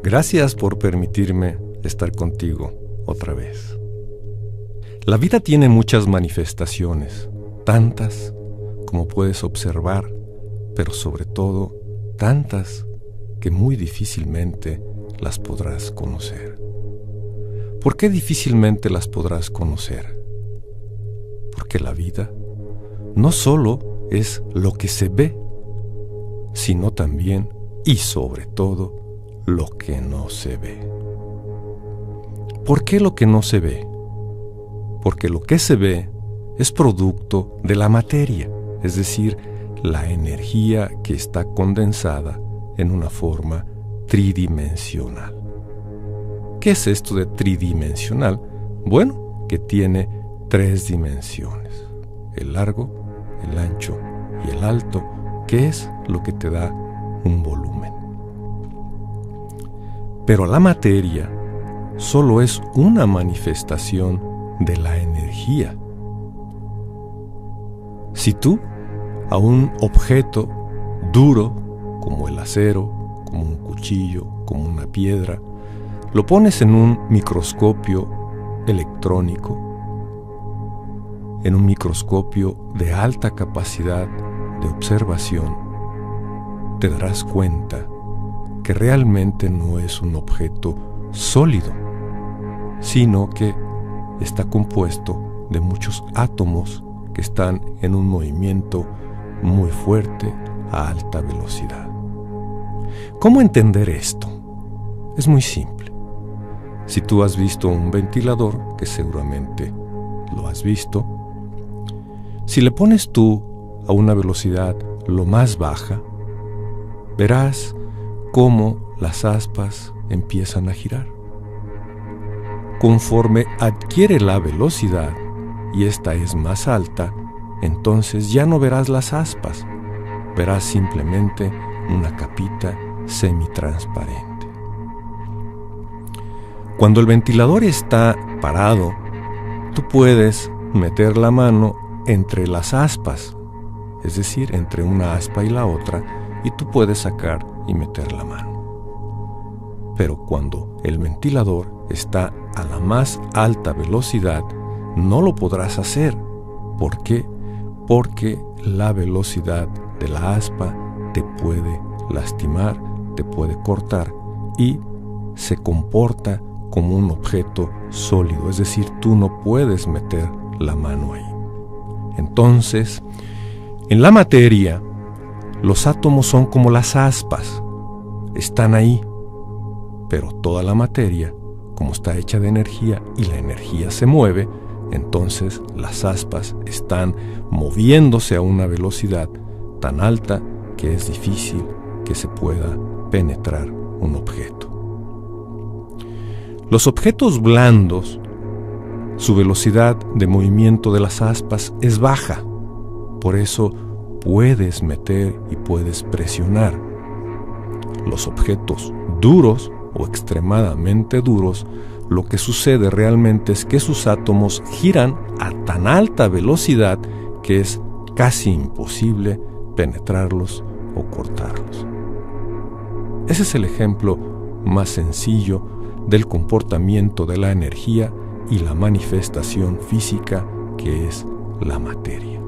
Gracias por permitirme estar contigo otra vez. La vida tiene muchas manifestaciones, tantas como puedes observar, pero sobre todo tantas que muy difícilmente las podrás conocer. ¿Por qué difícilmente las podrás conocer? Porque la vida no solo es lo que se ve, sino también y sobre todo lo que no se ve. ¿Por qué lo que no se ve? Porque lo que se ve es producto de la materia, es decir, la energía que está condensada en una forma tridimensional. ¿Qué es esto de tridimensional? Bueno, que tiene 3 dimensiones: el largo, el ancho y el alto, que es lo que te da un volumen. Pero la materia solo es una manifestación de la energía. Si tú a un objeto duro, como el acero, como un cuchillo, como una piedra, lo pones en un microscopio electrónico, en un microscopio de alta capacidad de observación, te darás cuenta que realmente no es un objeto sólido, sino que está compuesto de muchos átomos que están en un movimiento muy fuerte a alta velocidad. ¿Cómo entender esto? Es muy simple. Si tú has visto un ventilador, que seguramente lo has visto, si le pones tú a una velocidad lo más baja, verás cómo las aspas empiezan a girar. Conforme adquiere la velocidad y esta es más alta, entonces ya no verás las aspas, verás simplemente una capita semitransparente. Cuando el ventilador está parado, tú puedes meter la mano entre las aspas, es decir, entre una aspa y la otra, y tú puedes sacar y meter la mano. Pero cuando el ventilador está a la más alta velocidad, no lo podrás hacer. ¿Por qué? Porque la velocidad de la aspa te puede lastimar, te puede cortar y se comporta como un objeto sólido, es decir, tú no puedes meter la mano ahí. Entonces, en la materia, los átomos son como las aspas, están ahí, pero toda la materia, como está hecha de energía y la energía se mueve, entonces las aspas están moviéndose a una velocidad tan alta que es difícil que se pueda penetrar un objeto. Los objetos blandos, su velocidad de movimiento de las aspas es baja, por eso puedes meter y puedes presionar. Los objetos duros o extremadamente duros, lo que sucede realmente es que sus átomos giran a tan alta velocidad que es casi imposible penetrarlos o cortarlos. Ese es el ejemplo más sencillo del comportamiento de la energía y la manifestación física que es la materia.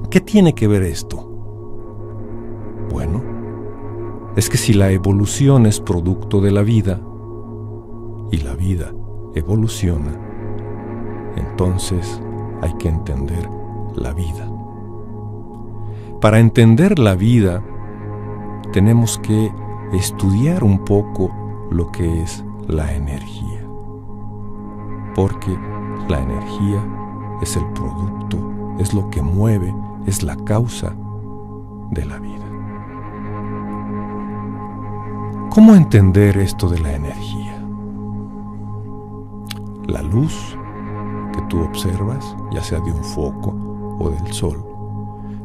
¿Qué tiene que ver esto? Bueno, es que si la evolución es producto de la vida y la vida evoluciona, entonces hay que entender la vida. Para entender la vida, tenemos que estudiar un poco lo que es la energía, porque la energía es el producto, es lo que mueve, es la causa de la vida. ¿Cómo entender esto de la energía? La luz que tú observas, ya sea de un foco o del sol,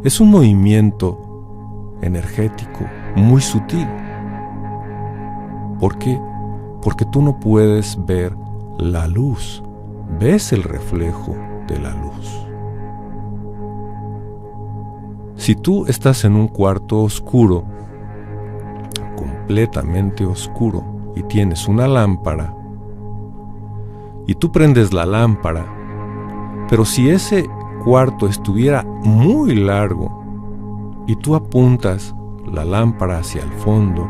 es un movimiento energético muy sutil. ¿Por qué? Porque tú no puedes ver la luz, ves el reflejo de la luz. Si tú estás en un cuarto oscuro, con completamente oscuro y tienes una lámpara, y tú prendes la lámpara, pero si ese cuarto estuviera muy largo y tú apuntas la lámpara hacia el fondo,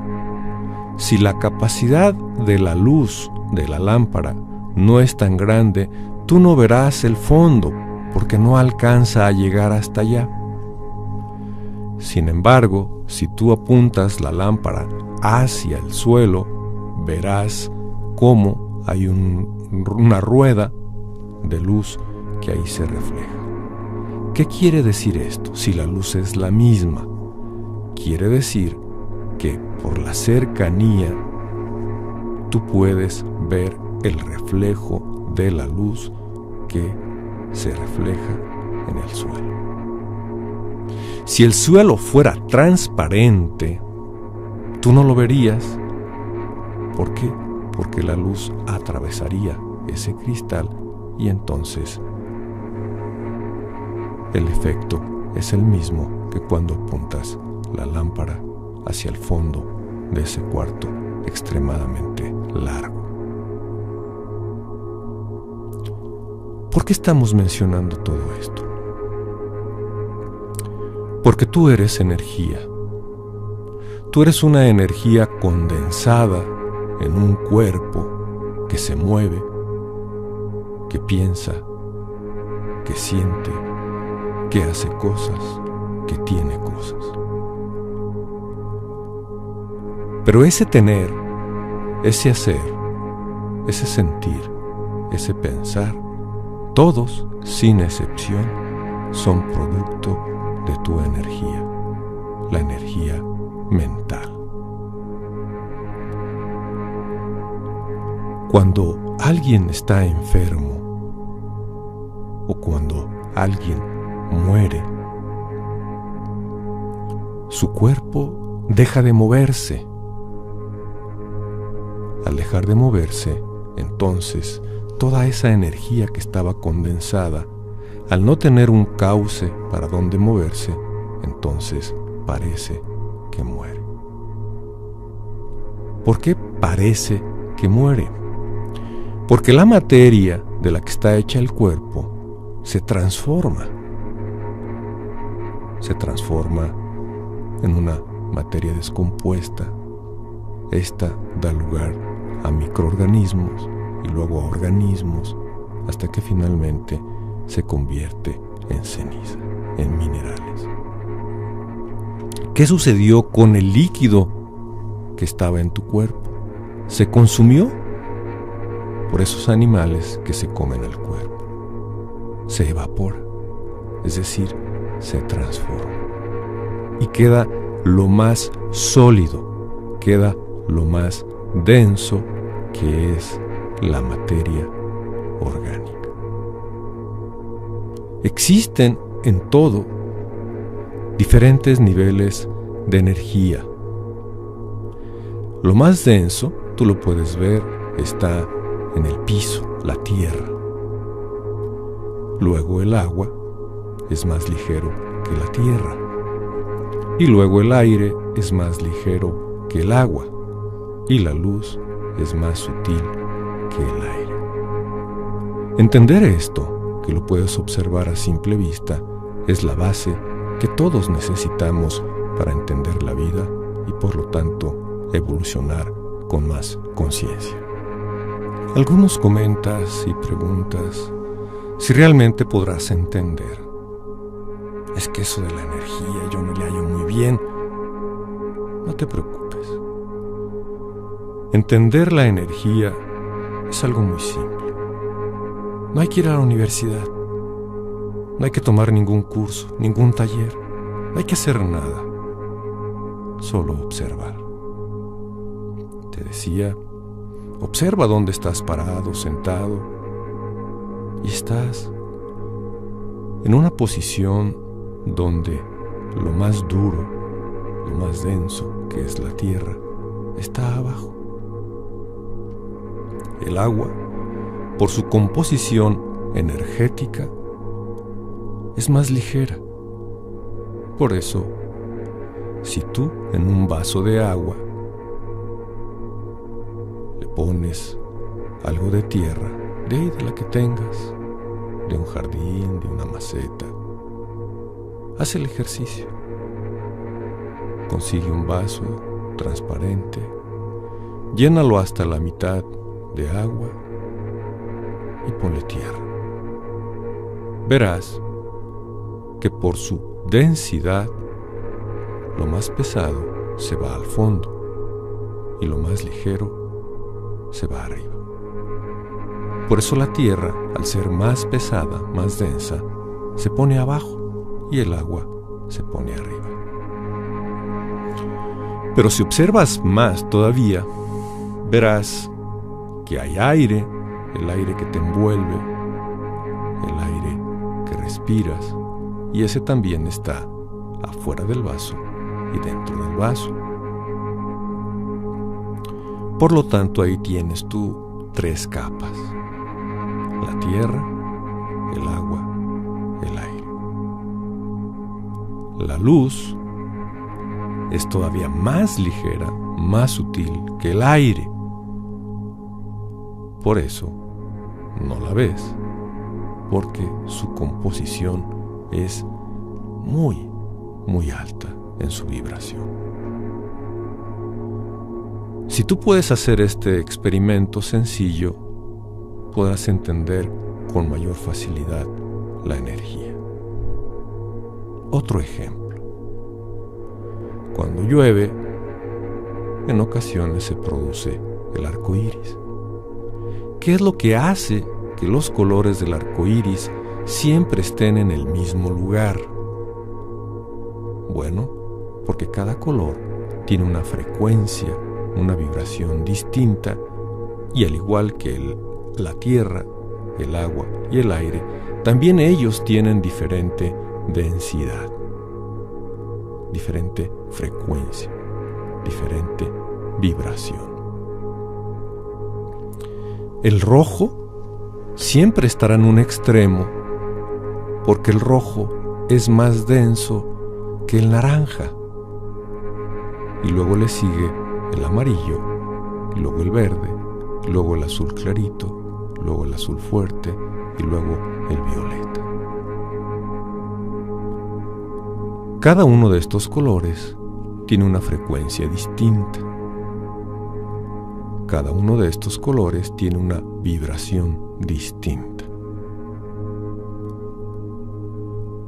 si la capacidad de la luz de la lámpara no es tan grande, tú no verás el fondo porque no alcanza a llegar hasta allá. Sin embargo, si tú apuntas la lámpara hacia el suelo, verás cómo hay una rueda de luz que ahí se refleja. ¿Qué quiere decir esto? Si la luz es la misma, quiere decir que por la cercanía tú puedes ver el reflejo de la luz que se refleja en el suelo. Si el suelo fuera transparente, tú no lo verías. ¿Por qué? Porque la luz atravesaría ese cristal y entonces el efecto es el mismo que cuando apuntas la lámpara hacia el fondo de ese cuarto extremadamente largo. ¿Por qué estamos mencionando todo esto? Porque tú eres energía. Tú eres una energía condensada en un cuerpo que se mueve, que piensa, que siente, que hace cosas, que tiene cosas. Pero ese tener, ese hacer, ese sentir, ese pensar, todos, sin excepción, son producto de tu energía, la energía mental. Cuando alguien está enfermo o cuando alguien muere, su cuerpo deja de moverse. Al dejar de moverse, entonces, toda esa energía que estaba condensada, al no tener un cauce para donde moverse, entonces parece que muere. ¿Por qué parece que muere? Porque la materia de la que está hecha el cuerpo se transforma. Se transforma en una materia descompuesta. Esta da lugar a microorganismos y luego a organismos hasta que finalmente se convierte en ceniza, en minerales. ¿Qué sucedió con el líquido que estaba en tu cuerpo? Se consumió por esos animales que se comen el cuerpo. Se evapora, es decir, se transforma. Y queda lo más sólido, queda lo más denso, que es la materia orgánica. Existen en todo diferentes niveles de energía. Lo más denso, tú lo puedes ver, está en el piso, la tierra. Luego el agua es más ligero que la tierra. Y luego el aire es más ligero que el agua. Y la luz es más sutil que el aire. Entender esto, que lo puedes observar a simple vista, es la base que todos necesitamos para entender la vida y por lo tanto evolucionar con más conciencia. Algunos comentas y preguntas si realmente podrás entender. Es que eso de la energía yo no le hallo muy bien. No te preocupes. Entender la energía es algo muy simple. No hay que ir a la universidad. No hay que tomar ningún curso, ningún taller. No hay que hacer nada. Solo observar. Te decía, observa dónde estás parado, sentado. Y estás en una posición donde lo más duro, lo más denso, que es la tierra, está abajo. El agua, por su composición energética, es más ligera. Por eso, si tú en un vaso de agua pones algo de tierra, de ahí de la que tengas, de un jardín, de una maceta. Haz el ejercicio. Consigue un vaso transparente, llénalo hasta la mitad de agua y ponle tierra. Verás que por su densidad, lo más pesado se va al fondo y lo más ligero se va arriba. Por eso la tierra, al ser más pesada, más densa, se pone abajo y el agua se pone arriba. Pero si observas más todavía, verás que hay aire, el aire que te envuelve, el aire que respiras, y ese también está afuera del vaso y dentro del vaso. Por lo tanto, ahí tienes tú 3 capas: la tierra, el agua, el aire. La luz es todavía más ligera, más sutil que el aire. Por eso no la ves, porque su composición es muy, muy alta en su vibración. Si tú puedes hacer este experimento sencillo, podrás entender con mayor facilidad la energía. Otro ejemplo. Cuando llueve, en ocasiones se produce el arco iris. ¿Qué es lo que hace que los colores del arco iris siempre estén en el mismo lugar? Bueno, porque cada color tiene una frecuencia, una vibración distinta, y al igual que la tierra, el agua y el aire, también ellos tienen diferente densidad, diferente frecuencia, diferente vibración. El rojo siempre estará en un extremo, porque el rojo es más denso que el naranja, y luego le sigue el amarillo, y luego el verde, y luego el azul clarito, luego el azul fuerte y luego el violeta. Cada uno de estos colores tiene una frecuencia distinta. Cada uno de estos colores tiene una vibración distinta.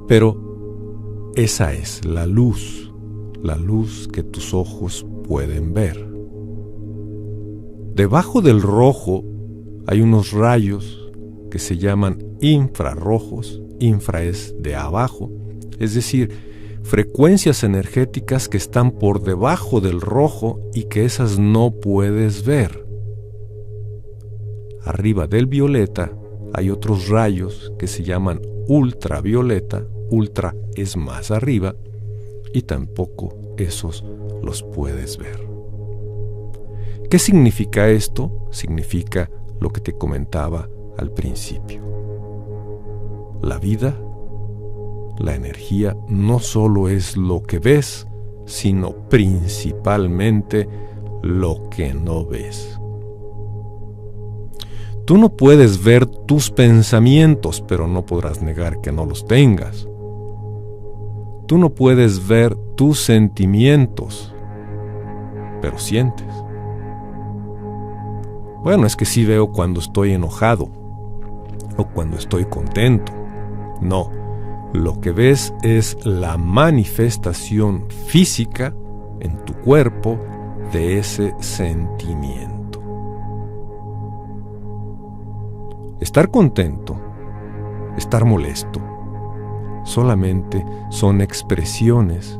Pero esa es la luz que tus ojos pueden ver. Debajo del rojo hay unos rayos que se llaman infrarrojos. Infra es de abajo, es decir, frecuencias energéticas que están por debajo del rojo y que esas no puedes ver. Arriba del violeta hay otros rayos que se llaman ultravioleta. Ultra es más arriba y tampoco esos los puedes ver. ¿Qué significa esto? Significa lo que te comentaba al principio. La vida, la energía, no solo es lo que ves, sino principalmente lo que no ves. Tú no puedes ver tus pensamientos, pero no podrás negar que no los tengas. Tú no puedes ver tus sentimientos, pero sientes. Bueno, es que sí veo cuando estoy enojado o cuando estoy contento. No, lo que ves es la manifestación física en tu cuerpo de ese sentimiento. Estar contento, estar molesto, solamente son expresiones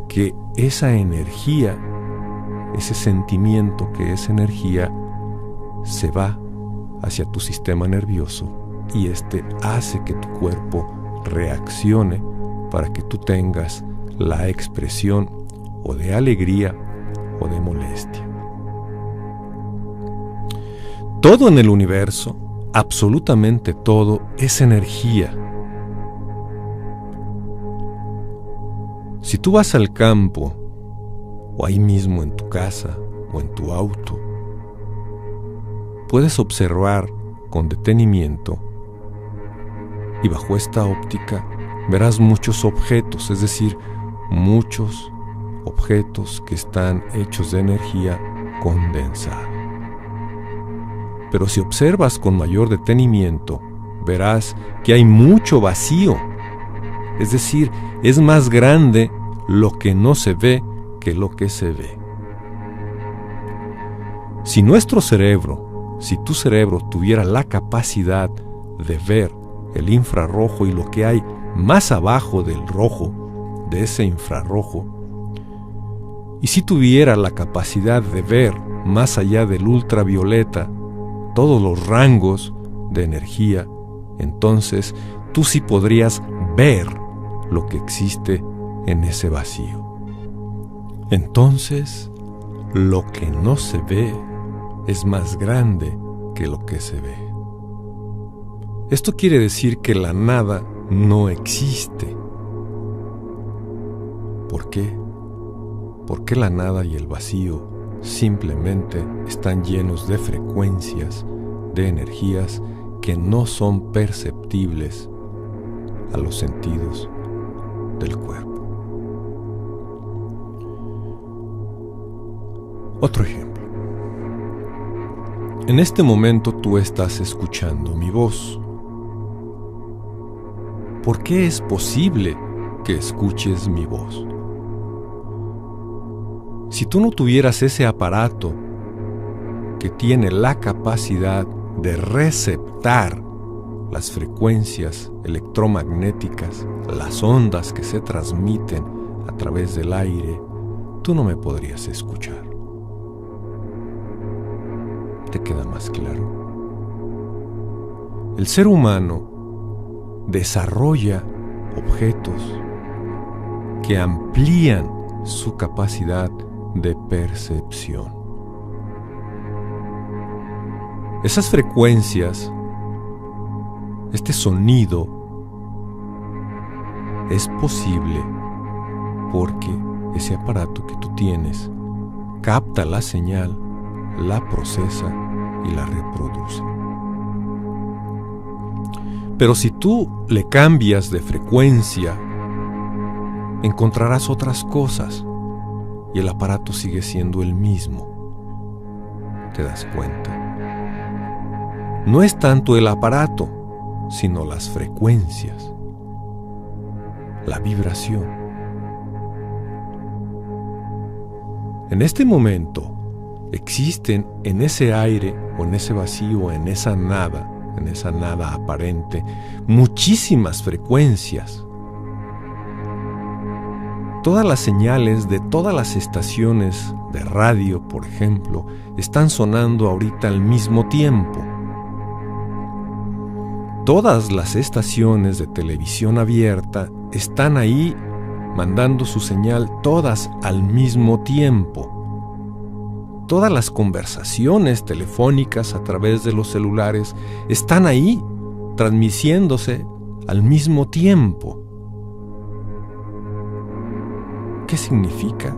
que esa energía, ese sentimiento que es energía, se va hacia tu sistema nervioso y este hace que tu cuerpo reaccione para que tú tengas la expresión o de alegría o de molestia. Todo en el universo, absolutamente todo, es energía. Si tú vas al campo, o ahí mismo en tu casa, o en tu auto, puedes observar con detenimiento y bajo esta óptica verás muchos objetos, es decir, muchos objetos que están hechos de energía condensada. Pero si observas con mayor detenimiento, verás que hay mucho vacío, es decir, es más grande lo que no se ve que lo que se ve. Si nuestro cerebro, si tu cerebro tuviera la capacidad de ver el infrarrojo y lo que hay más abajo del rojo, de ese infrarrojo, y si tuviera la capacidad de ver más allá del ultravioleta todos los rangos de energía, entonces tú sí podrías ver lo que existe en ese vacío. Entonces, lo que no se ve es más grande que lo que se ve. Esto quiere decir que la nada no existe. ¿Por qué? Porque la nada y el vacío simplemente están llenos de frecuencias, de energías que no son perceptibles a los sentidos del cuerpo. Otro ejemplo. En este momento tú estás escuchando mi voz. ¿Por qué es posible que escuches mi voz? Si tú no tuvieras ese aparato que tiene la capacidad de receptar las frecuencias electromagnéticas, las ondas que se transmiten a través del aire, tú no me podrías escuchar. ¿Te queda más claro? El ser humano desarrolla objetos que amplían su capacidad de percepción. Esas frecuencias, este sonido, es posible porque ese aparato que tú tienes capta la señal, la procesa y la reproduce. Pero si tú le cambias de frecuencia, encontrarás otras cosas y el aparato sigue siendo el mismo. ¿Te das cuenta? No es tanto el aparato, sino las frecuencias, la vibración. En este momento existen en ese aire o en ese vacío, en esa nada aparente, muchísimas frecuencias. Todas las señales de todas las estaciones de radio, por ejemplo, están sonando ahorita al mismo tiempo. Todas las estaciones de televisión abierta están ahí mandando su señal todas al mismo tiempo. Todas las conversaciones telefónicas a través de los celulares están ahí transmitiéndose al mismo tiempo. ¿Qué significa?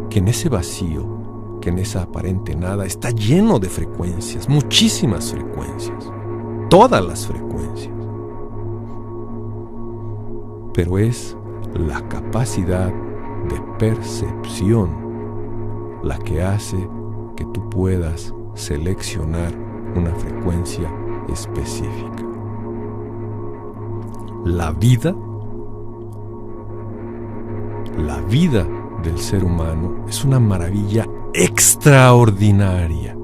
Que en ese vacío, que en esa aparente nada, está lleno de frecuencias, muchísimas frecuencias, todas las frecuencias. Pero es la capacidad de percepción la que hace que tú puedas seleccionar una frecuencia específica. La vida del ser humano es una maravilla extraordinaria.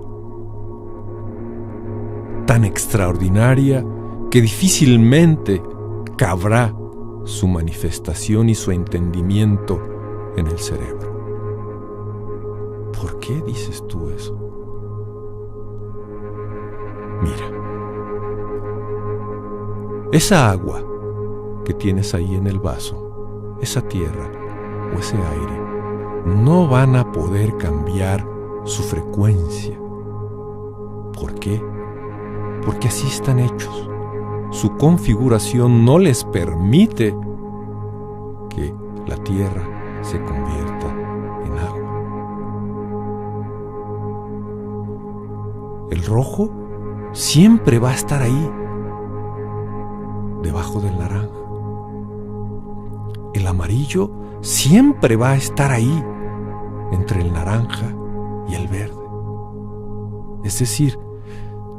Tan extraordinaria que difícilmente cabrá su manifestación y su entendimiento en el cerebro. ¿Por qué dices tú eso? Mira, esa agua que tienes ahí en el vaso, esa tierra o ese aire, no van a poder cambiar su frecuencia. ¿Por qué? Porque así están hechos. Su configuración no les permite que la tierra se convierta en agua. El rojo siempre va a estar ahí, debajo del naranja. El amarillo siempre va a estar ahí, entre el naranja y el verde. Es decir,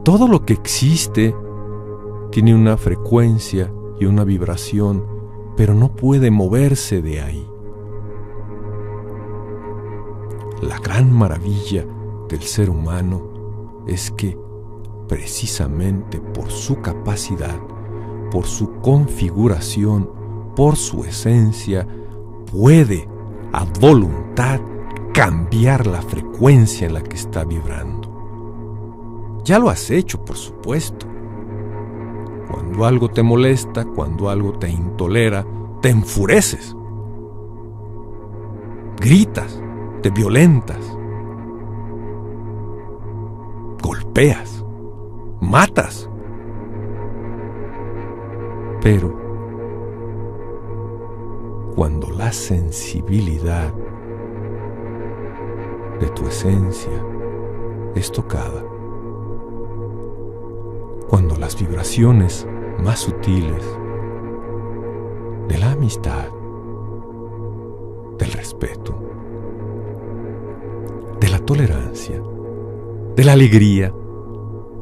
todo lo que existe tiene una frecuencia y una vibración, pero no puede moverse de ahí. La gran maravilla del ser humano es que, precisamente por su capacidad, por su configuración, por su esencia, puede a voluntad cambiar la frecuencia en la que está vibrando. Ya lo has hecho, por supuesto. Cuando algo te molesta, cuando algo te intolera, te enfureces, gritas, te violentas, golpeas, matas. Pero cuando la sensibilidad de tu esencia es tocada, cuando las vibraciones más sutiles de la amistad, del respeto, de la tolerancia, de la alegría,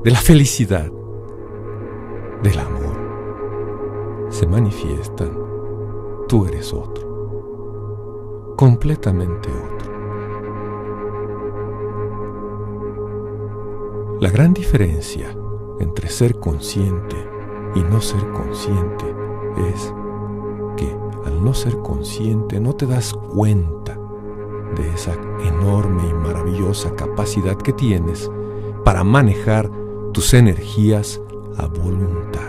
de la felicidad, del amor, se manifiestan, tú eres otro, completamente otro. La gran diferencia entre ser consciente y no ser consciente es que al no ser consciente no te das cuenta de esa enorme y maravillosa capacidad que tienes para manejar tus energías a voluntad.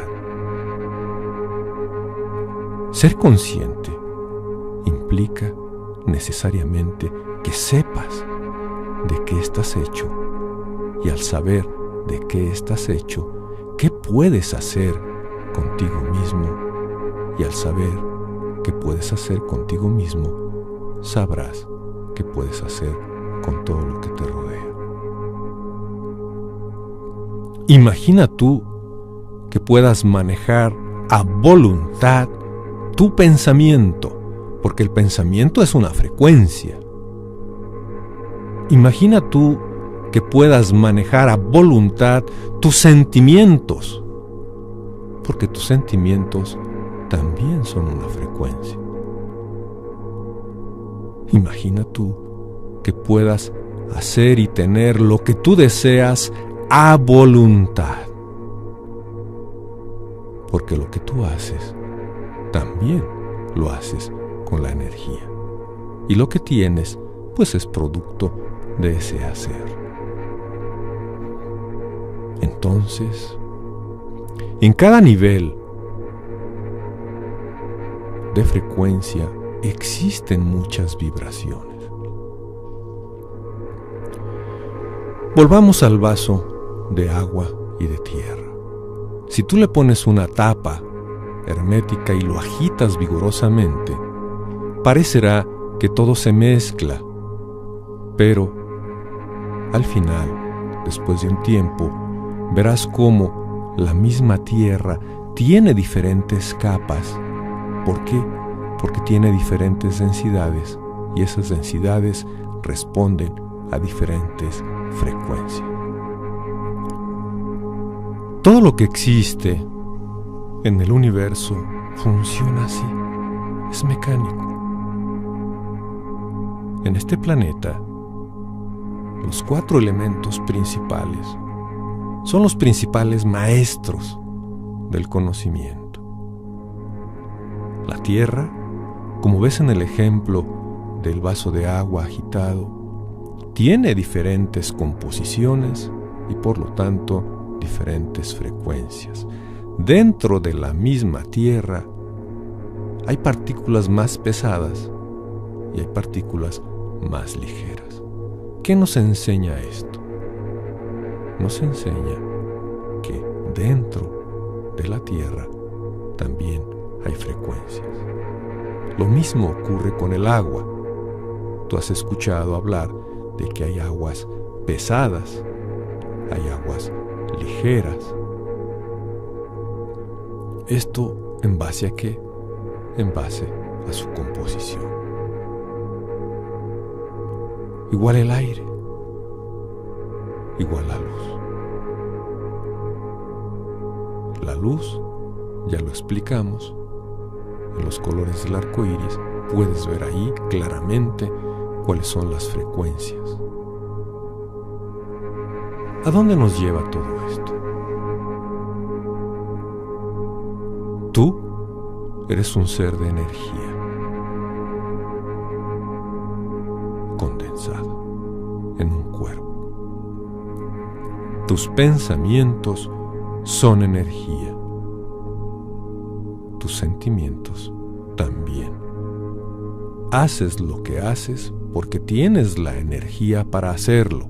Ser consciente implica necesariamente que sepas de qué estás hecho, y al saber de qué estás hecho, qué puedes hacer contigo mismo, y al saber qué puedes hacer contigo mismo, sabrás qué puedes hacer con todo lo que te rodea. Imagina tú que puedas manejar a voluntad tu pensamiento, porque el pensamiento es una frecuencia. Imagina tú que puedas manejar a voluntad tus sentimientos, porque tus sentimientos también son una frecuencia. Imagina tú que puedas hacer y tener lo que tú deseas a voluntad, porque lo que tú haces también lo haces con la energía, y lo que tienes pues es producto de ese hacer. Entonces, en cada nivel de frecuencia existen muchas vibraciones. Volvamos al vaso de agua y de tierra. Si tú le pones una tapa hermética y lo agitas vigorosamente, parecerá que todo se mezcla, pero al final, después de un tiempo, verás cómo la misma tierra tiene diferentes capas. ¿Por qué? Porque tiene diferentes densidades, y esas densidades responden a diferentes frecuencias. Todo lo que existe en el universo funciona así, es mecánico. En este planeta, los 4 elementos principales son los principales maestros del conocimiento. La tierra, como ves en el ejemplo del vaso de agua agitado, tiene diferentes composiciones y por lo tanto diferentes frecuencias. Dentro de la misma tierra hay partículas más pesadas y hay partículas más ligeras. ¿Qué nos enseña esto? Nos enseña que dentro de la tierra también hay frecuencias. Lo mismo ocurre con el agua. Tú has escuchado hablar de que hay aguas pesadas hay aguas ligeras. ¿Esto en base a qué? En base a su composición. Igual el aire, igual la luz. La luz, ya lo explicamos, en los colores del arco iris puedes ver ahí claramente cuáles son las frecuencias. ¿A dónde nos lleva todo esto? Tú eres un ser de energía condensada en un cuerpo. Tus pensamientos son energía. Tus sentimientos también. Haces lo que haces porque tienes la energía para hacerlo.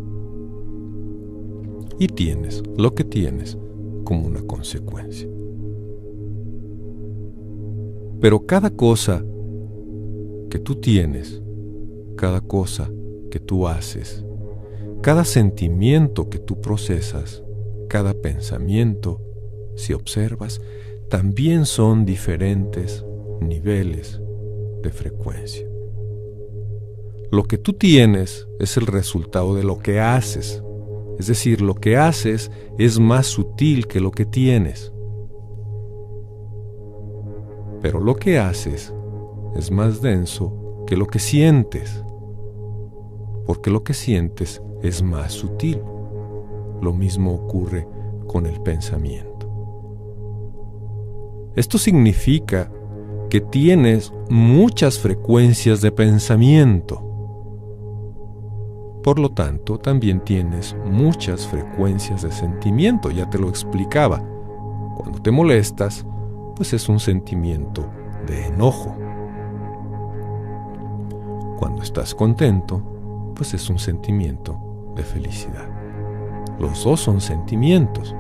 Y tienes lo que tienes como una consecuencia. Pero cada cosa que tú tienes, cada cosa que tú haces, cada sentimiento que tú procesas, cada pensamiento, si observas, también son diferentes niveles de frecuencia. Lo que tú tienes es el resultado de lo que haces. Es decir, lo que haces es más sutil que lo que tienes. Pero lo que haces es más denso que lo que sientes. Porque lo que sientes es más sutil. Lo mismo ocurre con el pensamiento. Esto significa que tienes muchas frecuencias de pensamiento. Por lo tanto, también tienes muchas frecuencias de sentimiento, ya te lo explicaba. Cuando te molestas, pues es un sentimiento de enojo. Cuando estás contento, pues es un sentimiento de felicidad. Los dos son sentimientos,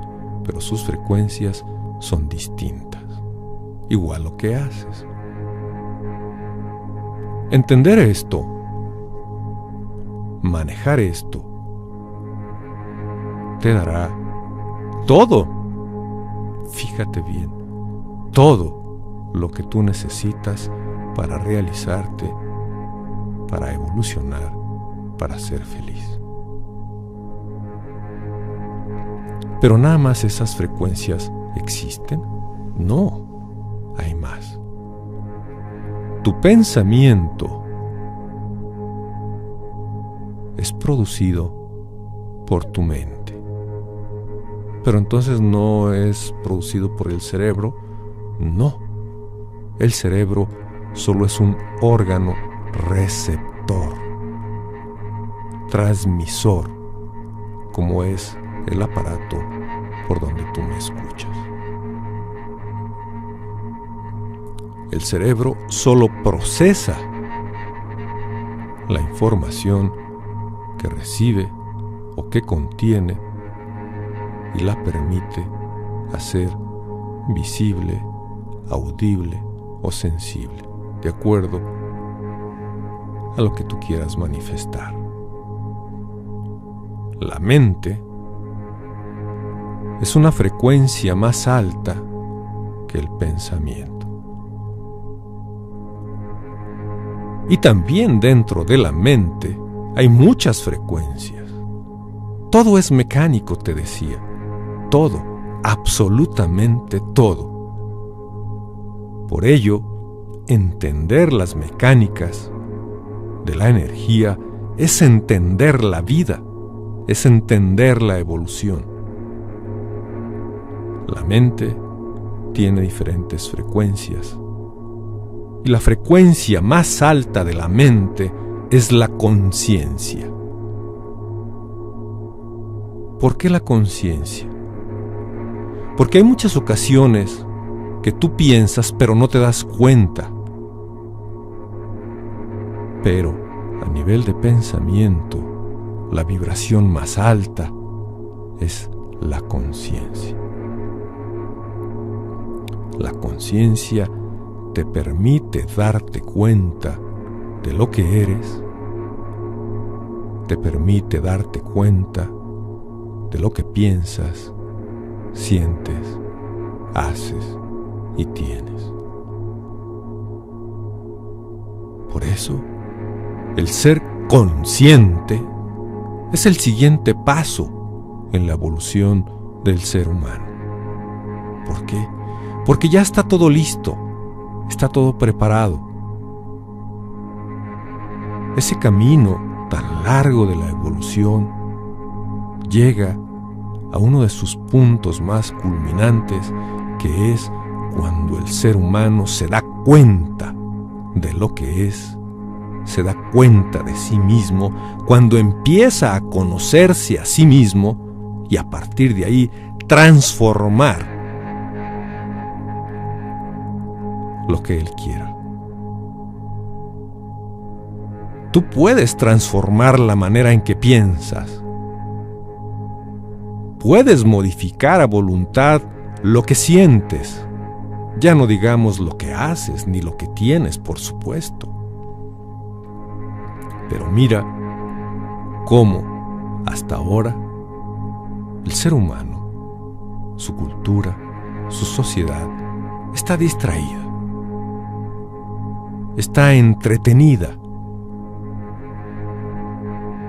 pero sus frecuencias son distintas. Igual lo que haces. Entender esto, manejar esto, te dará todo, fíjate bien, todo lo que tú necesitas para realizarte, para evolucionar, para ser feliz. Pero nada más esas frecuencias existen. No, hay más. Tu pensamiento es producido por tu mente. Pero entonces no es producido por el cerebro. No. El cerebro solo es un órgano receptor, transmisor, como es el aparato por donde tú me escuchas. El cerebro solo procesa la información que recibe o que contiene y la permite hacer visible, audible o sensible, de acuerdo a lo que tú quieras manifestar. La mente es una frecuencia más alta que el pensamiento. Y también dentro de la mente hay muchas frecuencias. Todo es mecánico, te decía. Todo, absolutamente todo. Por ello, entender las mecánicas de la energía es entender la vida, es entender la evolución. La mente tiene diferentes frecuencias. Y la frecuencia más alta de la mente es la conciencia. ¿Por qué la conciencia? Porque hay muchas ocasiones que tú piensas pero no te das cuenta. Pero a nivel de pensamiento, la vibración más alta es la conciencia. La conciencia te permite darte cuenta de lo que eres, te permite darte cuenta de lo que piensas, sientes, haces y tienes. Por eso, el ser consciente es el siguiente paso en la evolución del ser humano. ¿Por qué? Porque ya está todo listo, está todo preparado. Ese camino tan largo de la evolución llega a uno de sus puntos más culminantes, que es cuando el ser humano se da cuenta de lo que es, se da cuenta de sí mismo, cuando empieza a conocerse a sí mismo y a partir de ahí transformar lo que él quiera. Tú puedes transformar la manera en que piensas. Puedes modificar a voluntad lo que sientes. Ya no digamos lo que haces ni lo que tienes, por supuesto. Pero mira cómo, hasta ahora, el ser humano, su cultura, su sociedad, está distraída. Está entretenida,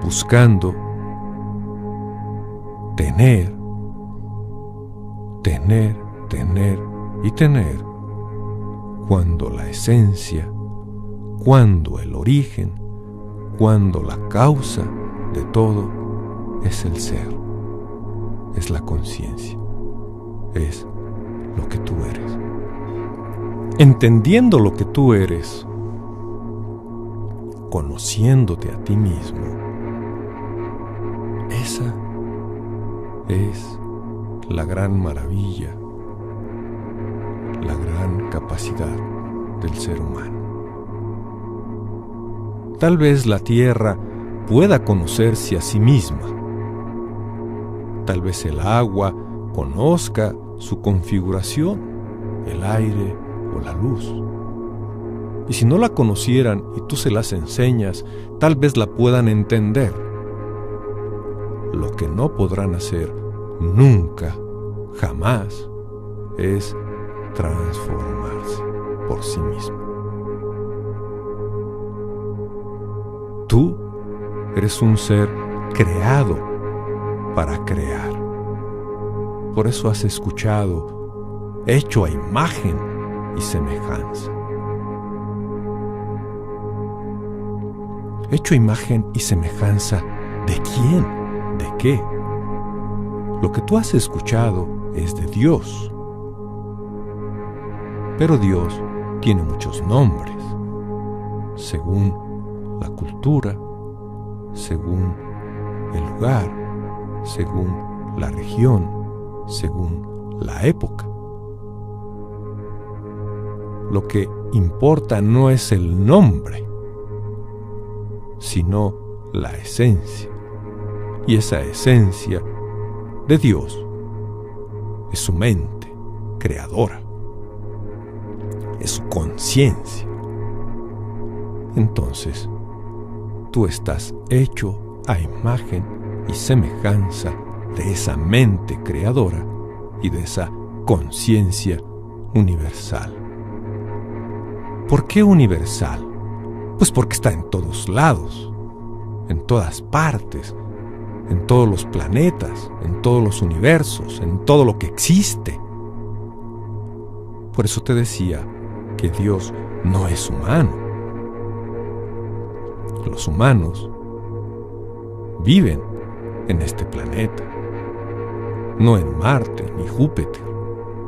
buscando tener y tener, cuando la esencia, cuando el origen, cuando la causa de todo es el ser, es la conciencia, es lo que tú eres. Entendiendo lo que tú eres, conociéndote a ti mismo, esa es la gran maravilla, la gran capacidad del ser humano. Tal vez la Tierra pueda conocerse a sí misma. Tal vez el agua conozca su configuración, el aire o la luz. Y si no la conocieran y tú se las enseñas, tal vez la puedan entender. Lo que no podrán hacer nunca, jamás, es transformarse por sí mismo. Tú eres un ser creado para crear. Por eso has escuchado, hecho a imagen y semejanza. ¿Hecho a imagen y semejanza de quién? ¿De qué? Lo que tú has escuchado es de Dios. Pero Dios tiene muchos nombres, según la cultura, según el lugar, según la región, según la época. Lo que importa no es el nombre, sino la esencia. Y esa esencia de Dios es su mente creadora, es su conciencia. Entonces, tú estás hecho a imagen y semejanza de esa mente creadora y de esa conciencia universal. ¿Por qué universal? Pues porque está en todos lados, en todas partes, en todos los planetas, en todos los universos, en todo lo que existe. Por eso te decía que Dios no es humano. Los humanos viven en este planeta, no en Marte, ni Júpiter,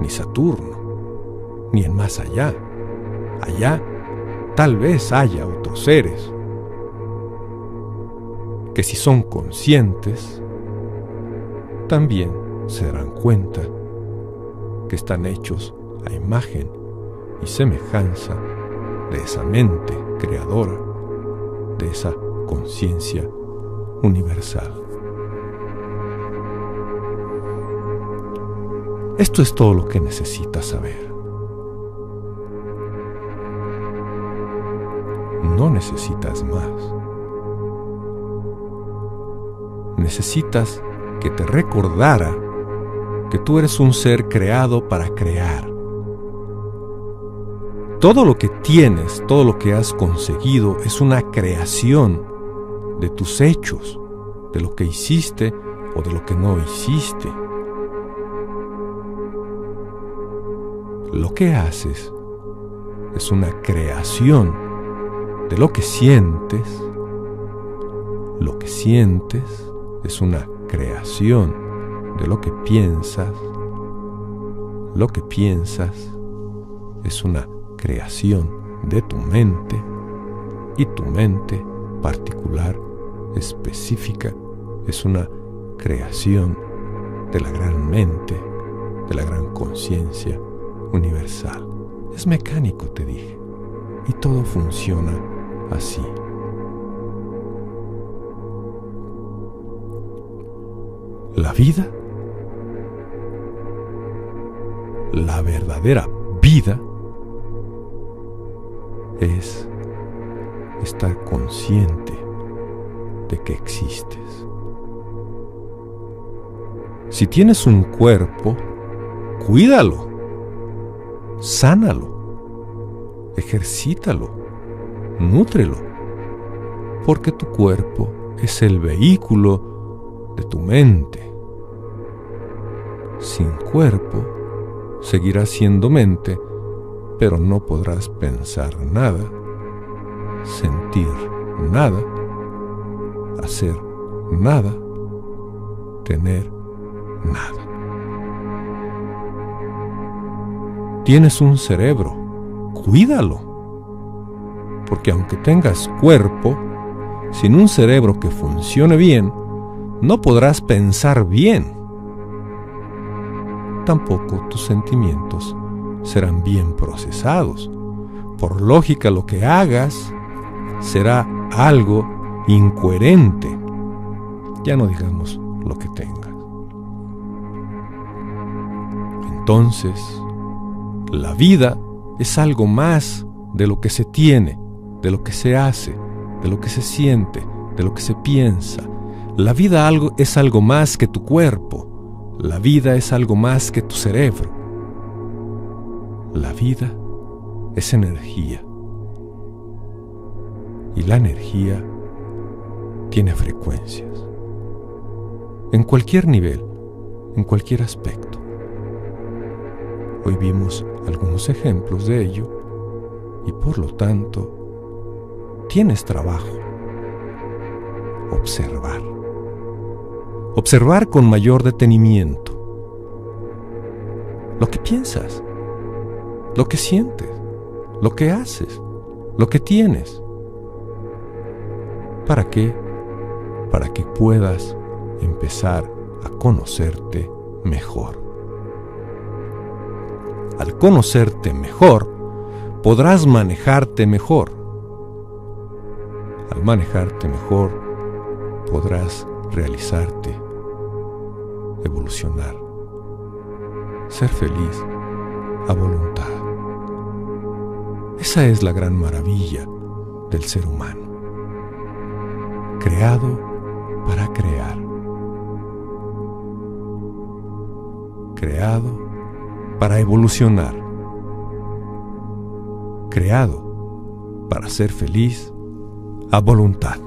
ni Saturno, ni en más allá. Allá tal vez haya otros seres que, si son conscientes, también se darán cuenta que están hechos a imagen y semejanza de esa mente creadora, de esa conciencia universal. Esto es todo lo que necesitas saber. No necesitas más. Necesitas que te recordara que tú eres un ser creado para crear. Todo lo que tienes, todo lo que has conseguido es una creación de tus hechos, de lo que hiciste o de lo que no hiciste. Lo que haces es una creación de lo que sientes. Lo que sientes es una creación de lo que piensas. Lo que piensas es una creación de tu mente, y tu mente particular, específica, es una creación de la gran mente, de la gran conciencia universal. Es mecánico, te dije, y todo funciona así. La vida, la verdadera vida, es estar consciente de que existes. Si tienes un cuerpo, cuídalo, sánalo, ejercítalo, nútrelo, porque tu cuerpo es el vehículo de tu mente. Sin cuerpo, seguirás siendo mente, pero no podrás pensar nada, sentir nada, hacer nada, tener nada. Tienes un cerebro, cuídalo, porque aunque tengas cuerpo, sin un cerebro que funcione bien, no podrás pensar bien. Tampoco tus sentimientos serán bien procesados. Por lógica, lo que hagas será algo incoherente. Ya no digamos lo que tengas. Entonces, la vida es algo más de lo que se tiene, de lo que se hace, de lo que se siente, de lo que se piensa. La vida es algo más que tu cuerpo. La vida es algo más que tu cerebro. La vida es energía. Y la energía tiene frecuencias. En cualquier nivel, en cualquier aspecto. Hoy vimos algunos ejemplos de ello y por lo tanto tienes trabajo. Observar. Observar con mayor detenimiento lo que piensas, lo que sientes, lo que haces, lo que tienes. ¿Para qué? Para que puedas empezar a conocerte mejor. Al conocerte mejor, podrás manejarte mejor. Al manejarte mejor, podrás realizarte, evolucionar, ser feliz a voluntad. Esa es la gran maravilla del ser humano, creado para crear, creado para evolucionar, creado para ser feliz a voluntad.